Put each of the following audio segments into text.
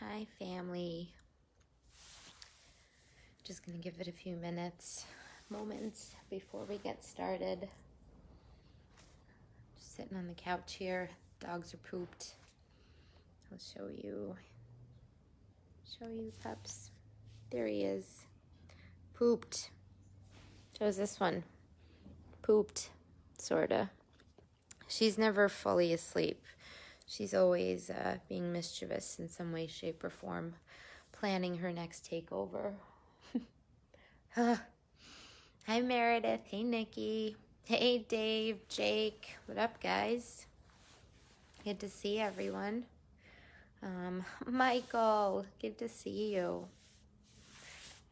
Hi, family. Just gonna give it a few moments before we get started. Just sitting on the couch here. Dogs are pooped. I'll show you, pups. There he is. Pooped. Shows this one. Pooped, sorta. She's never fully asleep. She's always being mischievous in some way, shape, or form, planning her next takeover. Hi, Meredith. Hey, Nikki. Hey, Dave, Jake. What up, guys? Good to see everyone. Michael, good to see you.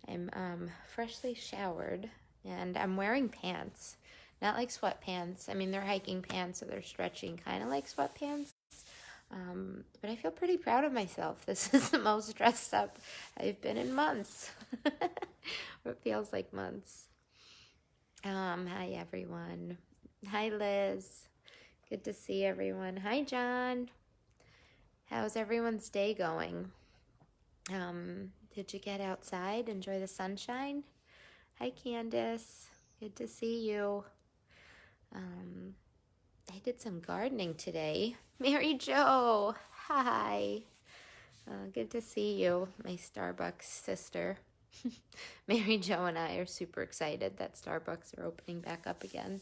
I'm freshly showered, and I'm wearing pants. Not like sweatpants. I mean, they're hiking pants, so they're stretching, kind of like sweatpants. But I feel pretty proud of myself. This is the most dressed up I've been in months. It feels like months. Hi, everyone. Hi, Liz. Good to see everyone. Hi, John. How's everyone's day going? Did you get outside? Enjoy the sunshine? Hi, Candace. Good to see you. I did some gardening today. Mary Jo, hi. Good to see you, my Starbucks sister. Mary Jo and I are super excited that Starbucks are opening back up again.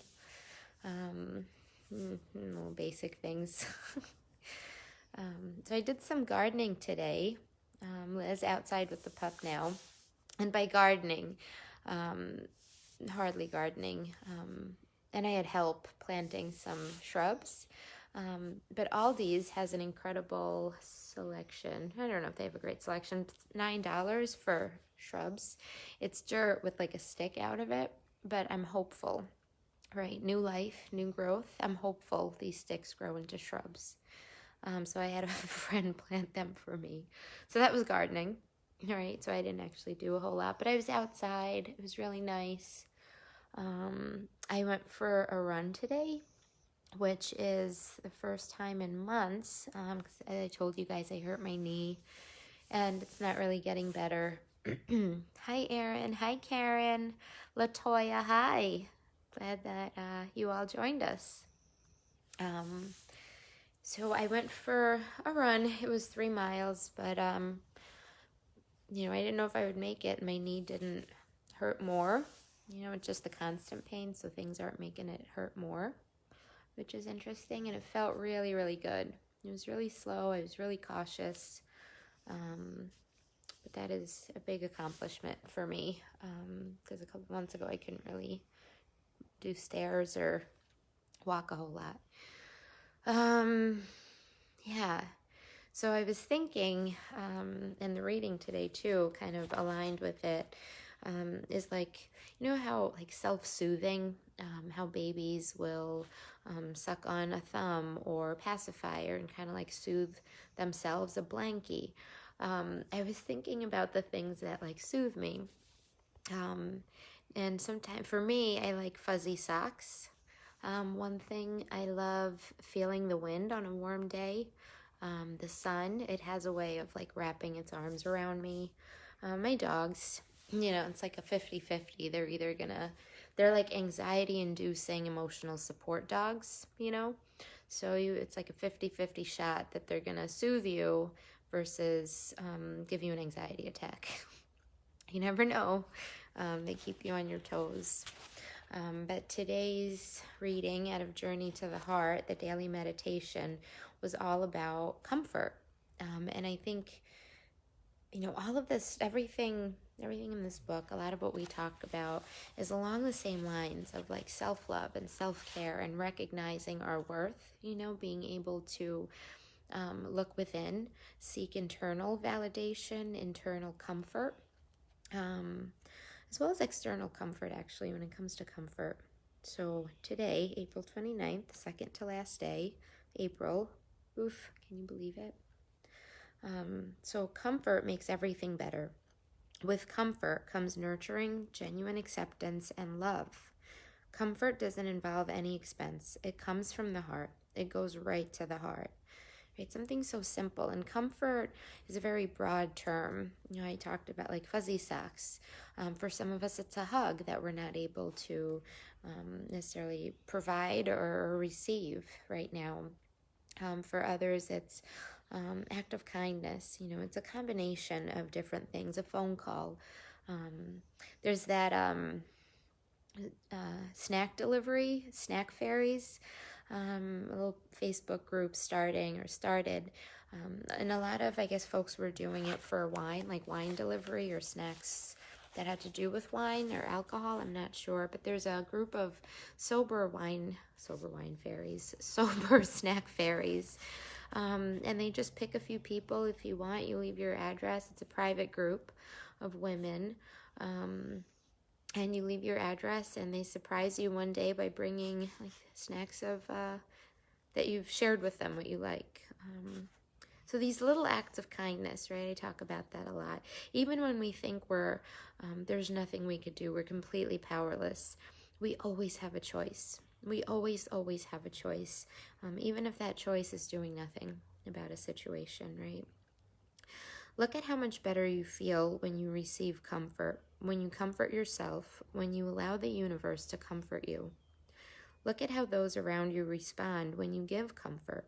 Little basic things. So I did some gardening today. Liz outside with the pup now. And by gardening, hardly gardening. And I had help planting some shrubs. But Aldi's has an incredible selection. I don't know if they have a great selection. It's $9 for shrubs. It's dirt with like a stick out of it, but I'm hopeful, right? New life, new growth. I'm hopeful these sticks grow into shrubs. So I had a friend plant them for me. So that was gardening, right? So I didn't actually do a whole lot, but I was outside. It was really nice. I went for a run today, which is the first time in months, because I told you guys I hurt my knee, and it's not really getting better. Hi, Erin. Hi, Karen. Latoya, hi. Glad that you all joined us. So I went for a run. It was 3 miles, but, I didn't know if I would make it. My knee didn't hurt more. It's just the constant pain, so things aren't making it hurt more, which is interesting, and it felt really, really good. It was really slow. I was really cautious, but that is a big accomplishment for me, because a couple months ago I couldn't really do stairs or walk a whole lot. Yeah. So I was thinking, and the reading today too kind of aligned with it, is like, how like self-soothing, how babies will suck on a thumb or pacifier and kind of like soothe themselves, a blankie. I was thinking about the things that like soothe me. And sometimes for me, I like fuzzy socks. One thing, I love feeling the wind on a warm day. The sun, it has a way of like wrapping its arms around me. My dogs, it's like a 50-50. They're like anxiety-inducing emotional support dogs, So it's like a 50-50 shot that they're gonna soothe you versus give you an anxiety attack. You never know. They keep you on your toes. But today's reading out of Journey to the Heart, the daily meditation, was all about comfort. And I think, all of this, everything in this book, a lot of what we talk about is along the same lines of like self-love and self-care and recognizing our worth, being able to look within, seek internal validation, internal comfort, as well as external comfort, actually, when it comes to comfort. So today, April 29th, second to last day, April. Oof, can you believe it? So comfort makes everything better. With comfort comes nurturing, genuine acceptance, and love. Comfort doesn't involve any expense. It comes from the heart. It goes right to the heart. right? Something so simple. And comfort is a very broad term. I talked about like fuzzy socks. For some of us, it's a hug that we're not able to necessarily provide or receive right now. For others, it's act of kindness. It's a combination of different things. A phone call. There's that snack delivery, snack fairies, a little Facebook group started. And a lot of, I guess, folks were doing it for wine, like wine delivery or snacks that had to do with wine or alcohol. I'm not sure, but there's a group of sober wine fairies, sober snack fairies. And they just pick a few people. If you want, you leave your address. It's a private group of women. And you leave your address, and they surprise you one day by bringing like snacks of that you've shared with them what you like. So these little acts of kindness, right? I talk about that a lot. Even when we think there's nothing we could do, we're completely powerless. We always have a choice. We always have a choice, even if that choice is doing nothing about a situation, right? Look at how much better you feel when you receive comfort, when you comfort yourself, when you allow the universe to comfort you. Look at how those around you respond when you give comfort.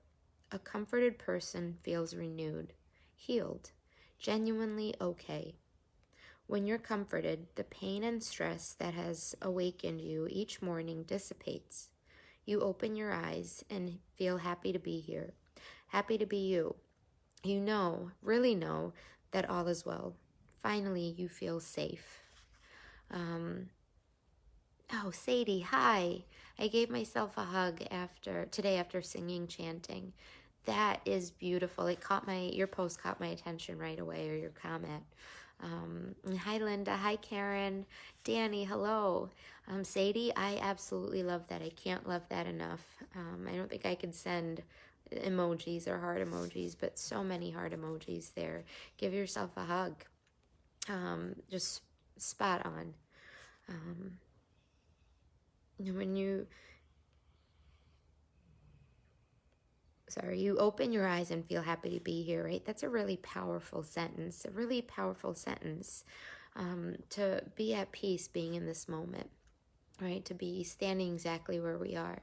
A comforted person feels renewed, healed, genuinely okay. When you're comforted, the pain and stress that has awakened you each morning dissipates. You open your eyes and feel happy to be here, happy to be you. You really know that all is well. Finally, you feel safe. Oh, Sadie, hi. I gave myself a hug today after singing, chanting. That is beautiful. Your post caught my attention right away, or your comment. Hi, Linda. Hi, Karen. Danny, hello. Sadie, I absolutely love that. I can't love that enough. I don't think I could send emojis or heart emojis, but so many heart emojis there. Give yourself a hug. Just spot on. When you open your eyes and feel happy to be here, right? That's a really powerful sentence, to be at peace being in this moment, right? To be standing exactly where we are.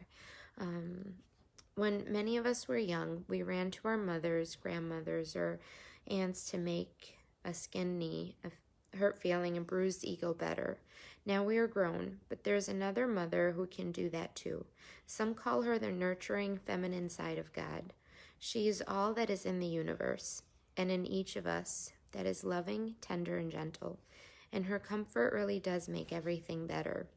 When many of us were young, we ran to our mothers, grandmothers, or aunts to make a skinned knee, a hurt feeling, a bruised ego better. Now we are grown, but there's another mother who can do that too. Some call her the nurturing feminine side of God. She is all that is in the universe, and in each of us, that is loving, tender, and gentle. And her comfort really does make everything better.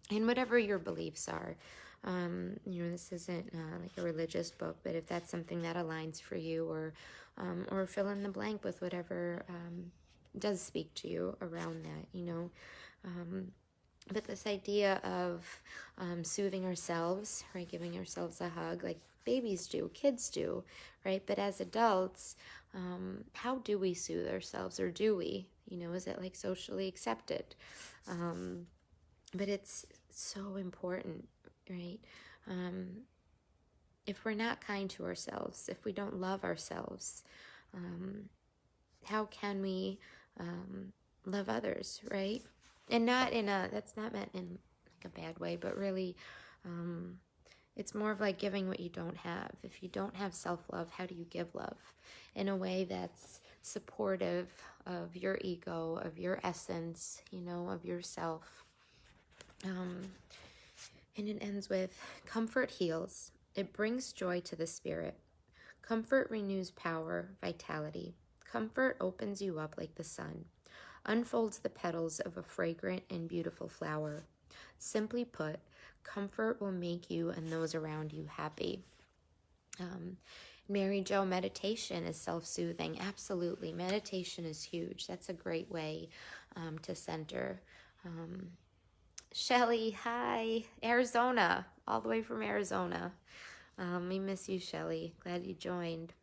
And whatever your beliefs are, this isn't like a religious book, but if that's something that aligns for you, or fill in the blank with whatever does speak to you around that, but this idea of soothing ourselves, right, giving ourselves a hug, like babies do, kids do, right? But as adults, how do we soothe ourselves, or do we? Is it like socially accepted? But it's so important, right? If we're not kind to ourselves, if we don't love ourselves, how can we love others, right? And that's not meant in like a bad way, but really, it's more of like giving what you don't have. If you don't have self-love, how do you give love? In a way that's supportive of your ego, of your essence, of yourself. And it ends with, comfort heals. It brings joy to the spirit. Comfort renews power, vitality. Comfort opens you up like the sun, unfolds the petals of a fragrant and beautiful flower. Simply put, comfort will make you and those around you happy. Mary Jo, meditation is self-soothing. Absolutely. Meditation is huge. That's a great way to center. Shelly, hi. Arizona, all the way from Arizona. We miss you, Shelly. Glad you joined.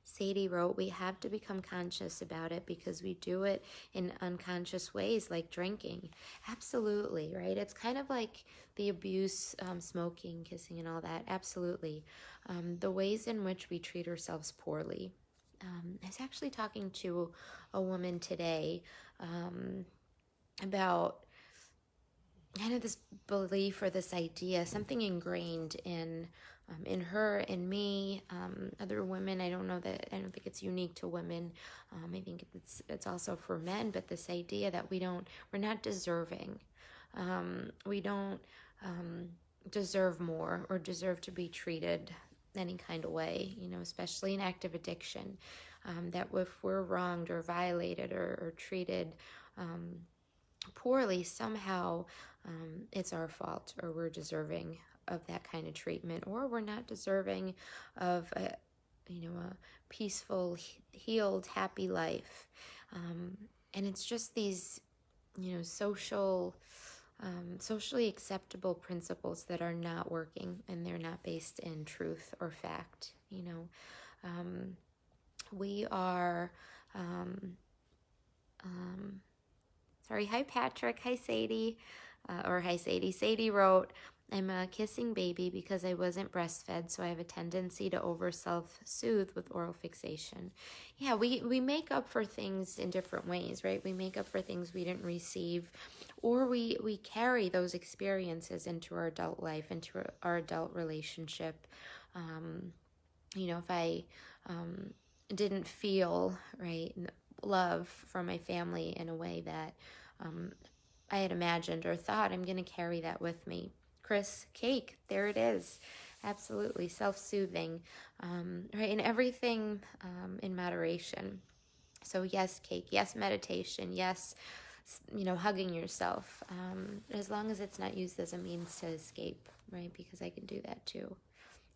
Sadie wrote, we have to become conscious about it because we do it in unconscious ways, like drinking. Absolutely, right? It's kind of like the abuse, smoking, kissing, and all that. Absolutely. The ways in which we treat ourselves poorly. I was actually talking to a woman today about kind of this belief or this idea, something ingrained in her, in me, other women. I don't know that, I don't think it's unique to women. I think it's also for men, but this idea that we're not deserving. We don't deserve more or deserve to be treated any kind of way, especially in active addiction. That if we're wronged or violated or treated poorly, somehow it's our fault, or we're deserving of that kind of treatment, or we're not deserving of a peaceful, healed, happy life. And it's just these socially acceptable principles that are not working, and they're not based in truth or fact. We are sorry, hi Patrick, hi Sadie, or hi Sadie. Sadie wrote, I'm a kissing baby because I wasn't breastfed, so I have a tendency to over self-soothe with oral fixation. Yeah, we make up for things in different ways, right? We make up for things we didn't receive, or we carry those experiences into our adult life, into our adult relationship. If I didn't feel, right, love from my family in a way that I had imagined or thought, I'm going to carry that with me. Chris, cake, there it is. Absolutely, self-soothing, right? And everything in moderation. So yes, cake, yes, meditation, yes, hugging yourself, as long as it's not used as a means to escape, right? Because I can do that too.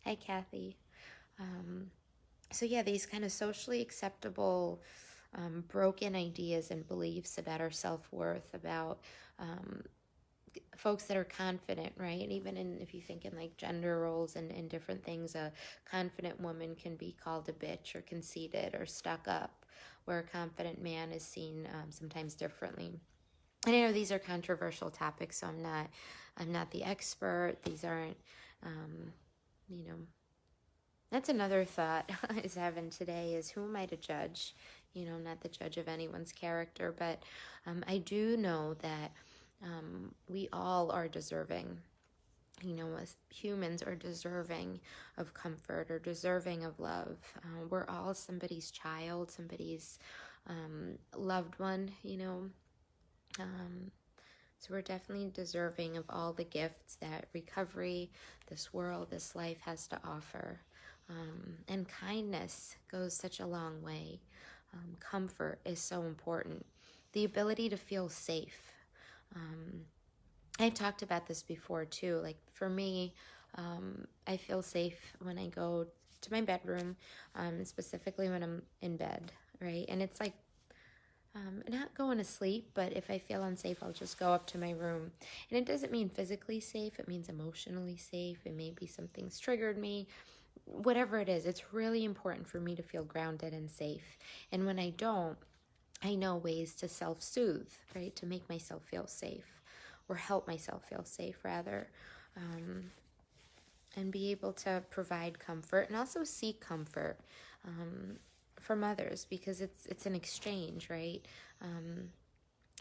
Hi, Kathy. So yeah, these kind of socially acceptable broken ideas and beliefs about our self-worth, about folks that are confident, right? Even if you think in like gender roles and different things, a confident woman can be called a bitch or conceited or stuck up, where a confident man is seen sometimes differently. And I know these are controversial topics, so I'm not the expert. These aren't, you know, that's another thought I was having today, is who am I to judge? I'm not the judge of anyone's character, but I do know that we all are deserving. As humans are deserving of comfort or deserving of love. We're all somebody's child, somebody's loved one, so we're definitely deserving of all the gifts that recovery, this world, this life has to offer. And kindness goes such a long way. Comfort is so important. The ability to feel safe. I've talked about this before too. Like for me, I feel safe when I go to my bedroom, specifically when I'm in bed, right? And it's like not going to sleep, but if I feel unsafe, I'll just go up to my room. And it doesn't mean physically safe, it means emotionally safe. It may be something's triggered me. Whatever it is, it's really important for me to feel grounded and safe. And when I don't, I know ways to self-soothe, right? To make myself feel safe, or help myself feel safe, rather. And be able to provide comfort and also seek comfort from others, because it's an exchange, right?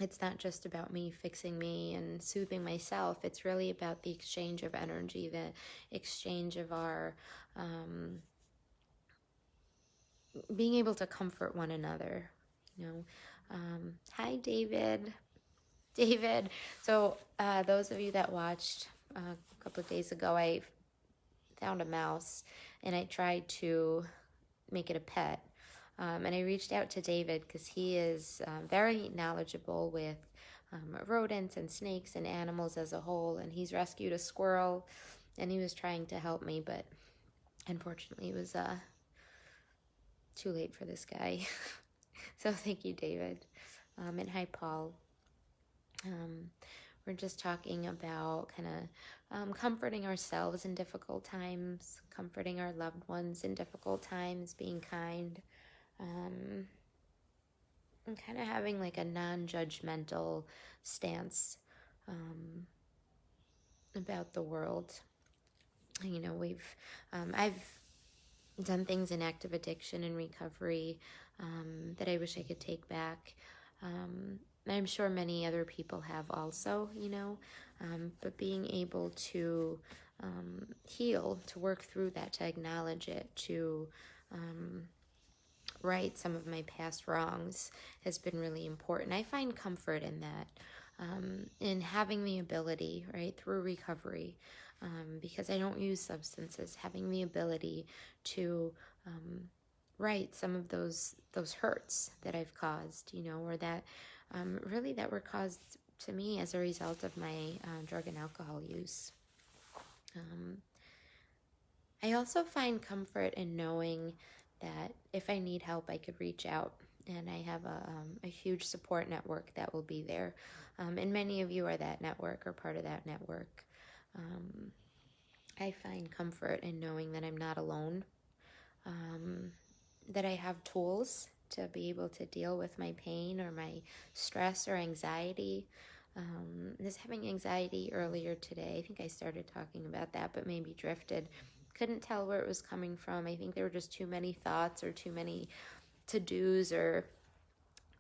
It's not just about me fixing me and soothing myself. It's really about the exchange of energy, the exchange of our being able to comfort one another. Hi, David. David. So those of you that watched a couple of days ago, I found a mouse and I tried to make it a pet. And I reached out to David because he is very knowledgeable with rodents and snakes and animals as a whole. And he's rescued a squirrel, and he was trying to help me, but unfortunately it was too late for this guy. So thank you, David. And hi, Paul. we're just talking about kind of comforting ourselves in difficult times, comforting our loved ones in difficult times, being kind, and kind of having like a non-judgmental stance about the world. You know, I've done things in active addiction and recovery that I wish I could take back. I'm sure many other people have also, you know, but being able to heal, to work through that, to acknowledge it, to right some of my past wrongs has been really important. I find comfort in that, in having the ability, right, through recovery, because I don't use substances, having the ability to right some of those hurts that I've caused, you know, or that really that were caused to me as a result of my drug and alcohol use. I also find comfort in knowing that if I need help, I could reach out, and I have a huge support network that will be there. And many of you are that network or part of that network. I find comfort in knowing that I'm not alone, that I have tools to be able to deal with my pain or my stress or anxiety. Just having anxiety earlier today, I think I started talking about that, but maybe drifted. Couldn't tell where it was coming from. I think there were just too many thoughts or too many to-dos, or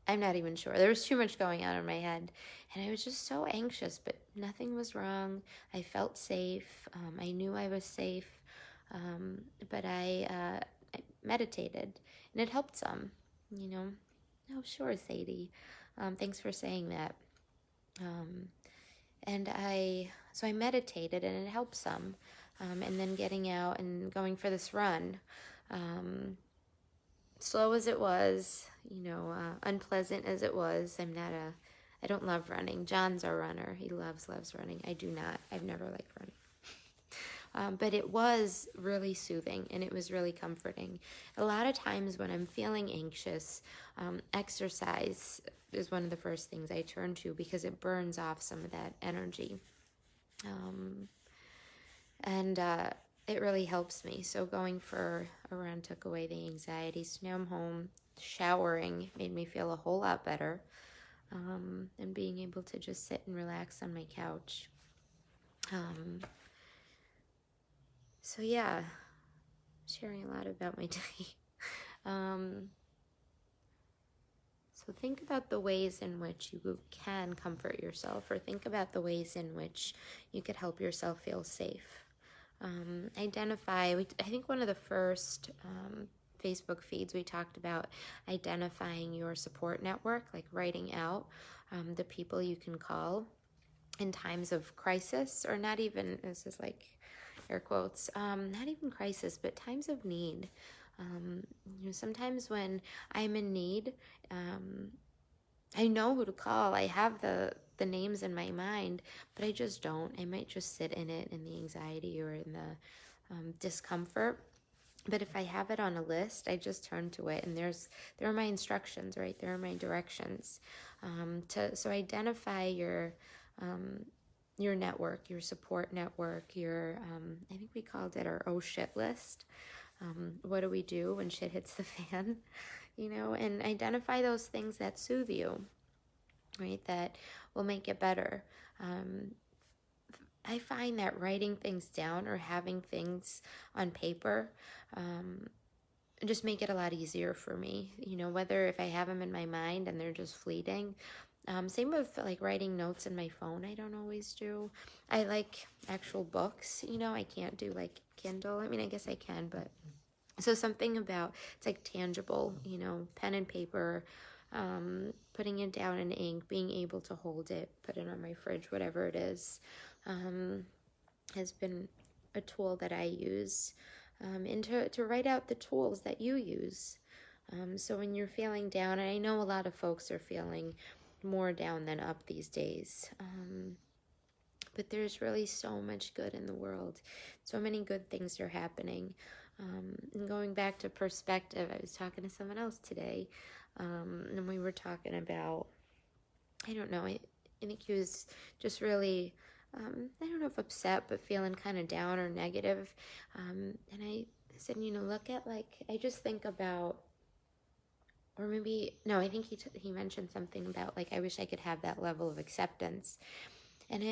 I'm not even sure. There was too much going on in my head, and I was just so anxious, but nothing was wrong. I felt safe. I knew I was safe, but I meditated, and it helped some, you know. Oh, sure, Sadie. Thanks for saying that. And so I meditated, and it helped some. And then getting out and going for this run, slow as it was, you know, unpleasant as it was. I don't love running. John's our runner. He loves running. I do not. I've never liked running. But it was really soothing, and it was really comforting. A lot of times when I'm feeling anxious, exercise is one of the first things I turn to because it burns off some of that energy. And it really helps me. So going for a run took away the anxiety. So now I'm home. Showering made me feel a whole lot better. And being able to just sit and relax on my couch. So yeah, sharing a lot about my day. So think about the ways in which you can comfort yourself, or think about the ways in which you could help yourself feel safe. I think one of the first Facebook feeds we talked about identifying your support network, like writing out the people you can call in times of crisis, or not even, this is like air quotes, not even crisis, but times of need. You know, sometimes when I'm in need, I know who to call. I have the names in my mind, but I just don't. I might just sit in it, in the anxiety or in the discomfort. But if I have it on a list, I just turn to it, and there are my instructions, right? There are my directions. So identify your network, your support network, your I think we called it our oh shit list. What do we do when shit hits the fan? You know, and identify those things that soothe you, right? That will make it better. I find that writing things down or having things on paper just make it a lot easier for me. You know, whether if I have them in my mind and they're just fleeting. Same with like writing notes in my phone. I don't always do. I like actual books. You know, I can't do like Kindle. I mean, I guess I can, but so something about, it's like tangible, you know, pen and paper, putting it down in ink, being able to hold it, put it on my fridge, whatever it is, has been a tool that I use, and to write out the tools that you use. So when you're feeling down, and I know a lot of folks are feeling more down than up these days, but there's really so much good in the world. So many good things are happening. And going back to perspective, I was talking to someone else today, and we were talking about, I don't know, I think he was just really, I don't know if upset, but feeling kind of down or negative. And I said, look at like, I just think about, or maybe, no, I think he mentioned something about like, I wish I could have that level of acceptance. And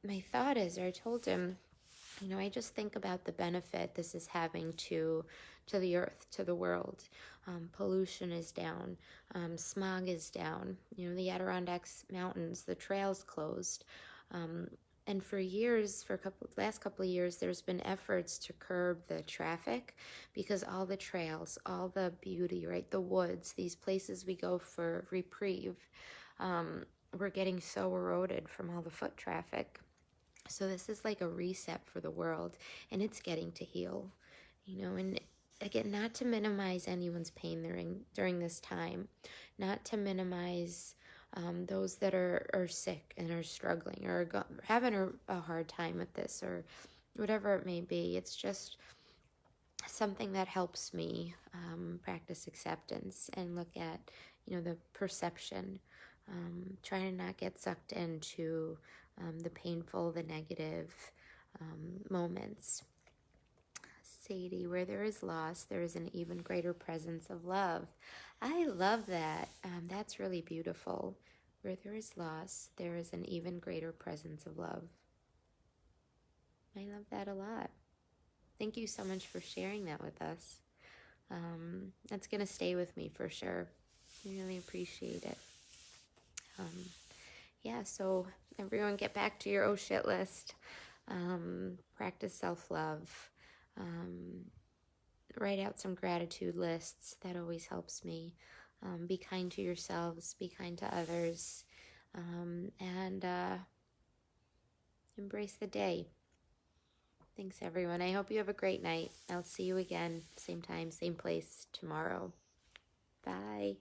my thought is, or I told him, I just think about the benefit this is having to the earth, to the world. Pollution is down, smog is down. The Adirondacks mountains, the trails closed, and for years, for last couple of years, there's been efforts to curb the traffic because all the trails, all the beauty, right, the woods, these places we go for reprieve, we're getting so eroded from all the foot traffic. So this is like a reset for the world, and it's getting to heal, and again, not to minimize anyone's pain during this time, not to minimize those that are sick and are struggling or having a hard time with this or whatever it may be. It's just something that helps me practice acceptance and look at, the perception, trying to not get sucked into the painful, the negative moments. Sadie, where there is loss, there is an even greater presence of love. I love that. That's really beautiful. Where there is loss, there is an even greater presence of love. I love that a lot. Thank you so much for sharing that with us. That's going to stay with me for sure. I really appreciate it. Yeah, so everyone get back to your oh shit list. Practice self-love. Write out some gratitude lists. That always helps me. Be kind to yourselves. Be kind to others. And embrace the day. Thanks, everyone. I hope you have a great night. I'll see you again, same time, same place tomorrow. Bye.